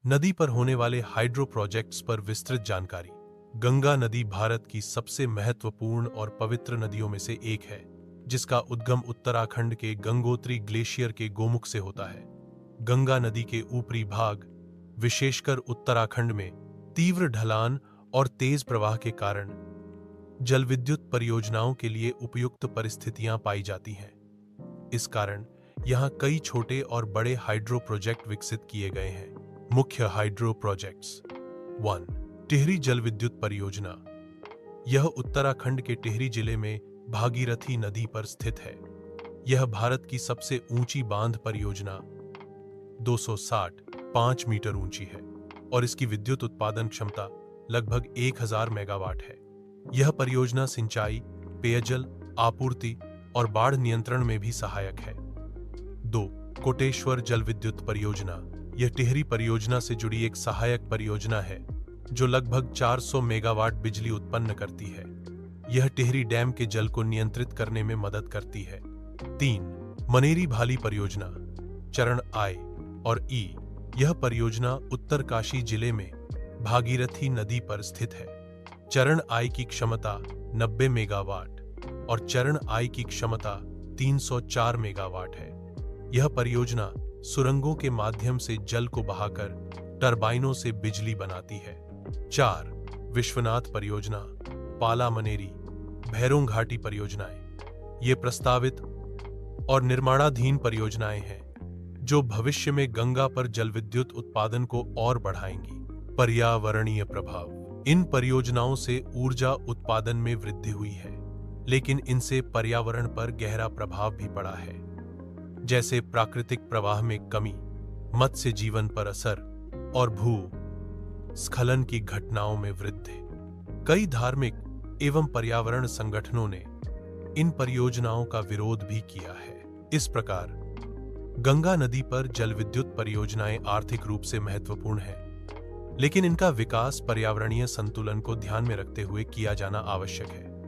नदी पर होने वाले हाइड्रो प्रोजेक्ट्स पर विस्तृत जानकारी। गंगा नदी भारत की सबसे महत्वपूर्ण और पवित्र नदियों में से एक है, जिसका उद्गम उत्तराखंड के गंगोत्री ग्लेशियर के गोमुख से होता है। गंगा नदी के ऊपरी भाग, विशेषकर उत्तराखंड में तीव्र ढलान और तेज प्रवाह के कारण जलविद्युत परियोजनाओं के लिए उपयुक्त परिस्थितियां पाई जाती हैं। इस कारण यहां कई छोटे और बड़े हाइड्रो प्रोजेक्ट विकसित किए गए हैं। मुख्य हाइड्रो प्रोजेक्ट्स। 1. टिहरी जलविद्युत परियोजना। यह उत्तराखंड के टिहरी जिले में भागीरथी नदी पर स्थित है। यह भारत की सबसे ऊंची बांध परियोजना 265 मीटर ऊंची है और इसकी विद्युत उत्पादन क्षमता लगभग 1000 मेगावाट है। यह परियोजना सिंचाई, पेयजल आपूर्ति और बाढ़ नियंत्रण में भी सहायक है। 2. कोटेश्वर जलविद्युत परियोजना। यह टिहरी परियोजना से जुड़ी एक सहायक परियोजना है जो लगभग 400 मेगावाट बिजली उत्पन्न करती है। यह टिहरी डैम के जल को नियंत्रित करने में मदद करती है। 3. मनेरी भाली परियोजना। चरण I और E। यह परियोजना उत्तरकाशी जिले में भागीरथी नदी पर स्थित है। चरण I की क्षमता 90 मेगावाट और चरण I की क्षमता 304 मेगावाट है। यह परियोजना सुरंगों के माध्यम से जल को बहाकर टरबाइनों से बिजली बनाती है। 4. विश्वनाथ परियोजना, पाला मनेरी, भैरों घाटी परियोजनाएं। ये प्रस्तावित और निर्माणाधीन परियोजनाएं हैं जो भविष्य में गंगा पर जलविद्युत उत्पादन को और बढ़ाएंगी। पर्यावरणीय प्रभाव। इन परियोजनाओं से ऊर्जा उत्पादन में वृद्धि हुई है, लेकिन इनसे पर्यावरण पर गहरा प्रभाव भी पड़ा है, जैसे प्राकृतिक प्रवाह में कमी, मत्स्य जीवन पर असर और भूस्खलन की घटनाओं में वृद्धि। कई धार्मिक एवं पर्यावरण संगठनों ने इन परियोजनाओं का विरोध भी किया है। इस प्रकार गंगा नदी पर जलविद्युत परियोजनाएं आर्थिक रूप से महत्वपूर्ण हैं, लेकिन इनका विकास पर्यावरणीय संतुलन को ध्यान में रखते हुए किया जाना आवश्यक है।